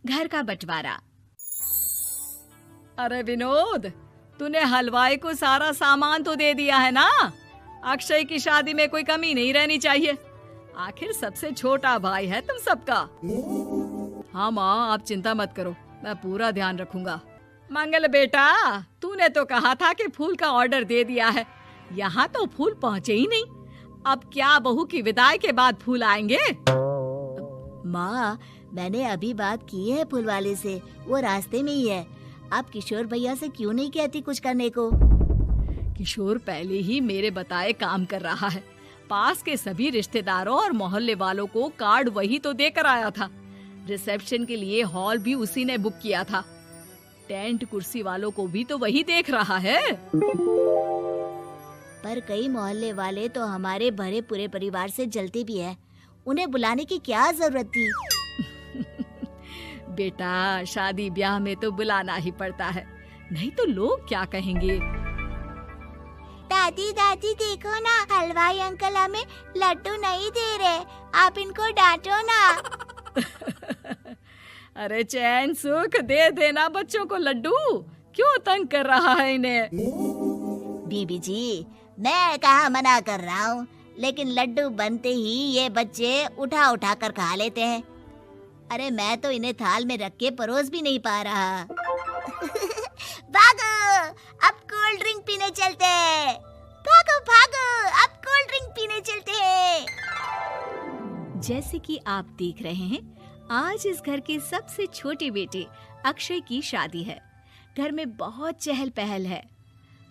घर का बंटवारा। अरे विनोद, तूने हलवाई को सारा सामान तो दे दिया है ना? अक्षय की शादी में कोई कमी नहीं रहनी चाहिए। आखिर सबसे छोटा भाई है तुम सबका। हाँ माँ, आप चिंता मत करो, मैं पूरा ध्यान रखूंगा। मंगल बेटा, तूने तो कहा था कि फूल का ऑर्डर दे दिया है, यहाँ तो फूल पहुँचे ही नहीं। अब क्या बहू की विदाई के बाद फूल आएंगे? माँ, मैंने अभी बात की है फूल वाले से, वो रास्ते में ही है। आप किशोर भैया से क्यों नहीं कहती कुछ करने को? किशोर पहले ही मेरे बताए काम कर रहा है। पास के सभी रिश्तेदारों और मोहल्ले वालों को कार्ड वही तो देकर आया था। रिसेप्शन के लिए हॉल भी उसी ने बुक किया था। टेंट कुर्सी वालों को भी तो वही देख रहा है। पर कई मोहल्ले वाले तो हमारे भरे पूरे परिवार से जलते भी हैं। उन्हें बुलाने की क्या जरूरत थी? बेटा, शादी ब्याह में तो बुलाना ही पड़ता है, नहीं तो लोग क्या कहेंगे। दादी दादी देखो ना, हलवाई अंकल हमें लड्डू नहीं दे रहे, आप इनको डांटो ना। अरे चैन सुख दे देना बच्चों को लड्डू, क्यों तंग कर रहा है इन्हें? बीबी जी, मैं कहाँ मना कर रहा हूँ, लेकिन लड्डू बनते ही ये बच्चे उठा उठा कर खा लेते हैं। अरे मैं तो इन्हें थाल में रख के परोस भी नहीं पा रहा। भागो, अब कोल्ड ड्रिंक पीने चलते हैं। भागो भागो, अब कोल्ड ड्रिंक पीने चलते हैं। जैसे कि आप देख रहे हैं, आज इस घर के सबसे छोटे बेटे अक्षय की शादी है। घर में बहुत चहल पहल है।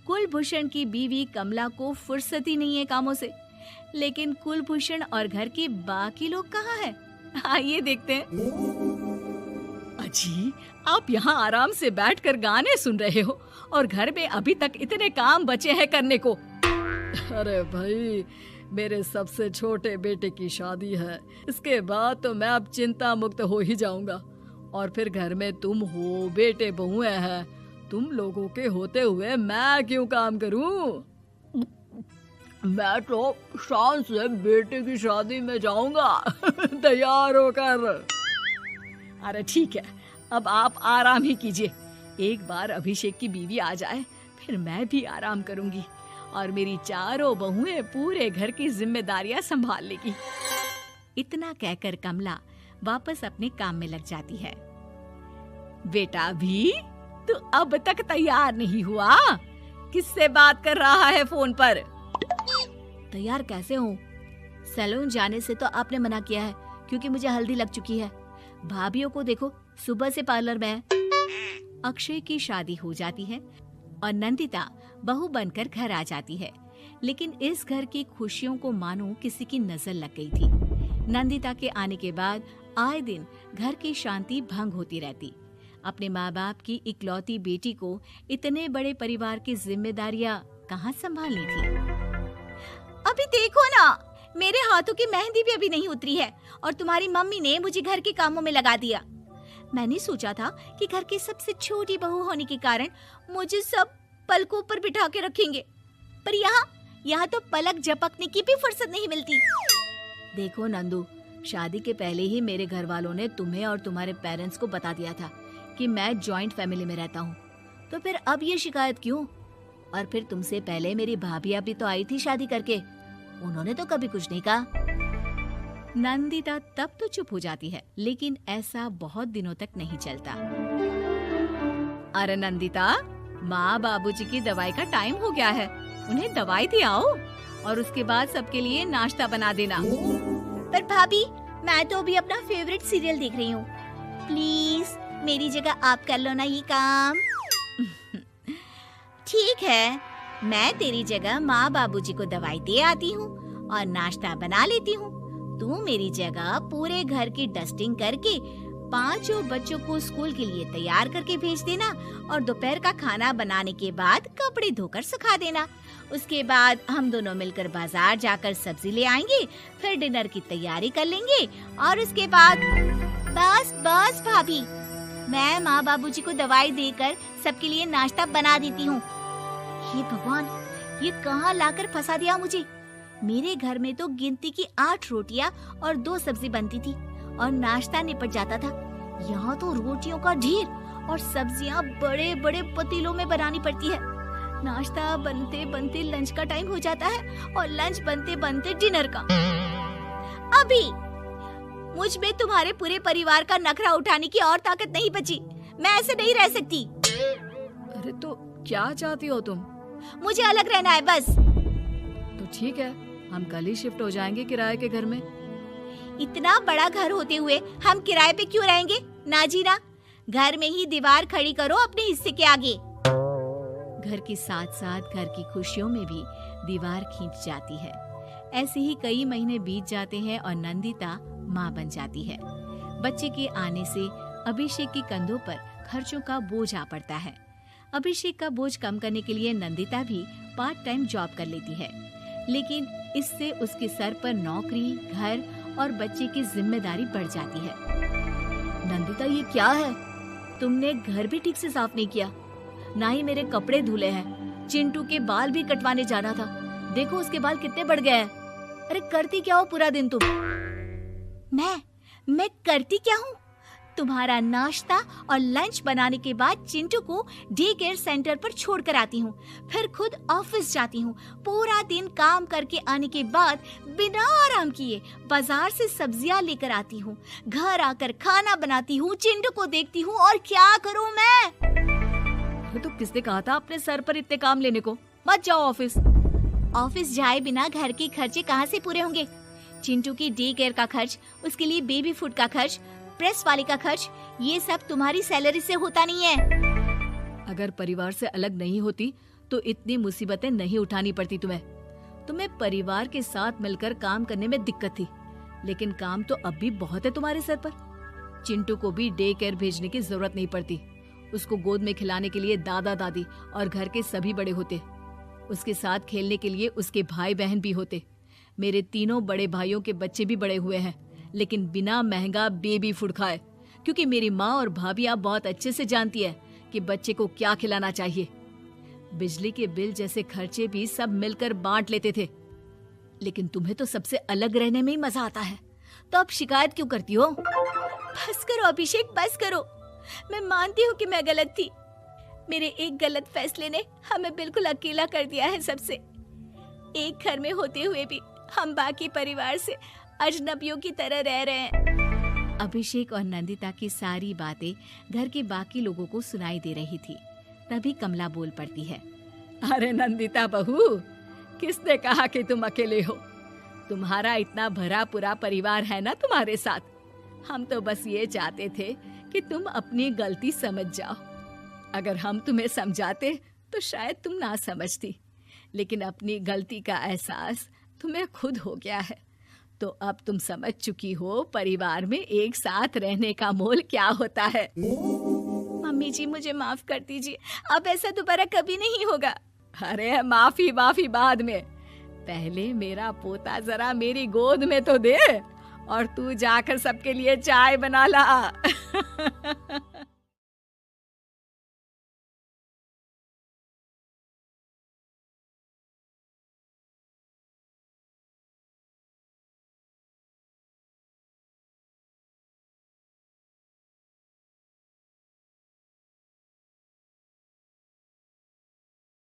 कुलभूषण की बीवी कमला को फुर्सत ही नहीं है कामों से, लेकिन कुलभूषण और घर के बाकी लोग कहाँ हैं? आइए देखते हैं। अजी, आप यहाँ आराम से बैठकर गाने सुन रहे हो और घर में अभी तक इतने काम बचे हैं करने को। अरे भाई, मेरे सबसे छोटे बेटे की शादी है, इसके बाद तो मैं अब चिंता मुक्त हो ही जाऊंगा। और फिर घर में तुम हो, बेटे बहुएं हैं, तुम लोगों के होते हुए मैं क्यों काम करूं? मैं तो शान से बेटे की शादी में जाऊंगा तैयार होकर। अरे ठीक है, अब आप आराम ही कीजिए। एक बार अभिषेक की बीवी आ जाए, फिर मैं भी आराम करूंगी और मेरी चारों बहुएं पूरे घर की जिम्मेदारियां संभाल लेगी। इतना कहकर कमला वापस अपने काम में लग जाती है। बेटा भी, तू अब तक तैयार नहीं हुआ? किससे बात कर रहा है फोन पर? तैयार कैसे हूँ? सैलून जाने से तो आपने मना किया है, क्योंकि मुझे हल्दी लग चुकी है। भाभीयों को देखो, सुबह से पार्लर में है। अक्षय की शादी हो जाती है और नंदिता बहू बनकर घर आ जाती है, लेकिन इस घर की खुशियों को मानो किसी की नजर लग गई थी। नंदिता के आने के बाद आए दिन घर की शांति भंग होती रहती। अपने माँ बाप की इकलौती बेटी को इतने बड़े परिवार की जिम्मेदारियां कहाँ संभालनी थी? अभी देखो ना, मेरे हाथों की मेहंदी भी अभी नहीं उतरी है और तुम्हारी मम्मी ने मुझे घर के कामों में लगा दिया। मैंने सोचा था कि घर की सबसे छोटी बहू होने के कारण मुझे सब पलकों पर बिठा के रखेंगे, पर यहाँ तो पलक झपकने की भी फुर्सत नहीं मिलती। देखो नंदू, शादी के पहले ही मेरे घर वालों ने तुम्हें और तुम्हारे पेरेंट्स को बता दिया था कि मैं जॉइंट फैमिली में रहता हूँ, तो फिर अब ये शिकायत क्यों? और फिर तुमसे पहले मेरी भाभी भी तो आई थी शादी करके, उन्होंने तो कभी कुछ नहीं कहा। नंदिता तब तो चुप हो जाती है, लेकिन ऐसा बहुत दिनों तक नहीं चलता। अरे नंदिता, माँ बाबूजी की दवाई का टाइम हो गया है, उन्हें दवाई दिलाओ और उसके बाद सबके लिए नाश्ता बना देना। पर भाभी, मैं तो अभी अपना फेवरेट सीरियल देख रही हूँ। प्लीज मेरी जगह आप कर लो ना ये काम। ठीक है, मैं तेरी जगह माँ बाबूजी को दवाई दे आती हूँ और नाश्ता बना लेती हूँ। तू मेरी जगह पूरे घर की डस्टिंग करके 5 बच्चों को स्कूल के लिए तैयार करके भेज देना और दोपहर का खाना बनाने के बाद कपड़े धोकर सुखा देना। उसके बाद हम दोनों मिलकर बाजार जाकर सब्जी ले आएंगे, फिर डिनर की तैयारी कर लेंगे और उसके बाद बस भाभी, मैं माँ बाबूजी को दवाई देकर सबके लिए नाश्ता बना देती हूँ। हे भगवान, ये कहाँ लाकर फंसा दिया मुझे। मेरे घर में तो गिनती की 8 रोटियां और 2 सब्जी बनती थी और नाश्ता निपट जाता था, यहाँ तो रोटियों का ढेर और सब्जियाँ बड़े बड़े पतीलों में बनानी पड़ती है। नाश्ता बनते बनते लंच का टाइम हो जाता है और लंच बनते बनते डिनर का। अभी मुझ में तुम्हारे पूरे परिवार का नखरा उठाने की और ताकत नहीं बची। मैं ऐसे नहीं रह सकती। अरे तो क्या चाहती हो तुम? मुझे अलग रहना है बस। तो ठीक है, हम कल ही शिफ्ट हो जाएंगे किराए के घर में। इतना बड़ा घर होते हुए हम किराए पे क्यों रहेंगे? ना जी ना, घर में ही दीवार खड़ी करो अपने हिस्से के आगे। घर के साथ साथ घर की खुशियों में भी दीवार खींच जाती है। ऐसे ही कई महीने बीत जाते हैं और नंदिता माँ बन जाती है। बच्चे के आने से अभिषेक के कंधों पर खर्चों का बोझ आ पड़ता है। अभिषेक का बोझ कम करने के लिए नंदिता भी पार्ट टाइम जॉब कर लेती है, लेकिन इससे उसके सर पर नौकरी, घर और बच्चे की जिम्मेदारी बढ़ जाती है। नंदिता, ये क्या है? तुमने घर भी ठीक से साफ नहीं किया, ना ही मेरे कपड़े धुले हैं। चिंटू के बाल भी कटवाने जाना था, देखो उसके बाल कितने बढ़ गए हैं। अरे करती क्या हो पूरा दिन तुम? मैं करती क्या हूँ? तुम्हारा नाश्ता और लंच बनाने के बाद चिंटू को डे केयर सेंटर पर छोड़ कर आती हूँ, फिर खुद ऑफिस जाती हूँ। पूरा दिन काम करके आने के बाद बिना आराम किए बाजार से सब्जियाँ लेकर आती हूँ, घर आकर खाना बनाती हूँ, चिंटू को देखती हूँ और क्या करूँ मैं? तो किसने कहा था अपने सर पर इतने काम लेने को? मत जाओ ऑफिस। ऑफिस जाए बिना घर के खर्चे कहाँ से पूरे होंगे? चिंटू की डे केयर का खर्च, उसके लिए बेबी फूड का खर्च, प्रेस वाले का खर्च, ये सब तुम्हारी सैलरी से होता नहीं है। अगर परिवार से अलग नहीं होती तो इतनी मुसीबतें नहीं उठानी पड़ती तुम्हें परिवार के साथ मिलकर काम करने में दिक्कत थी, लेकिन काम तो अब भी बहुत है तुम्हारे सर पर। चिंटू को भी डे केयर भेजने की जरूरत नहीं पड़ती। उसको गोद में खिलाने के लिए दादा दादी और घर के सभी बड़े होते। उसके साथ खेलने के लिए उसके भाई बहन भी होते। मेरे तीनों बड़े भाइयों के बच्चे भी बड़े हुए हैं, लेकिन बिना महंगा बेबी फूड खाए, क्योंकि मेरी माँ और भाभियाँ बहुत अच्छे से जानती है कि बच्चे को क्या खिलाना चाहिए। बिजली के बिल जैसे खर्चे भी सब मिलकर बांट लेते थे। लेकिन तुम्हें तो सबसे अलग रहने में ही मजा आता है, तो अब शिकायत क्यों करती हो? बस करो अभिषेक, बस करो। मैं मानती हूँ कि मैं गलत थी। मेरे एक गलत फैसले ने हमें बिल्कुल अकेला कर दिया है सबसे। एक घर में होते हुए भी हम बाकी परिवार से अजनबियों की तरह रह रहे हैं। अभिषेक और नंदिता की सारी बातें घर के बाकी लोगों को सुनाई दे रही थी। तभी कमला बोल पड़ती है। अरे नंदिता बहू, किसने कहा कि तुम अकेले हो? तुम्हारा इतना भरा पूरा परिवार है ना तुम्हारे साथ। हम तो बस ये चाहते थे कि तुम अपनी गलती समझ जाओ। अगर हम तुम्हें समझाते तो शायद तुम ना समझती, लेकिन अपनी गलती का एहसास तुम्हें खुद हो गया है, तो अब तुम समझ चुकी हो परिवार में एक साथ रहने का मोल क्या होता है। मम्मी जी, मुझे माफ कर दीजिए, अब ऐसा दोबारा कभी नहीं होगा। अरे माफी बाद में, पहले मेरा पोता जरा मेरी गोद में तो दे, और तू जाकर सबके लिए चाय बना ला।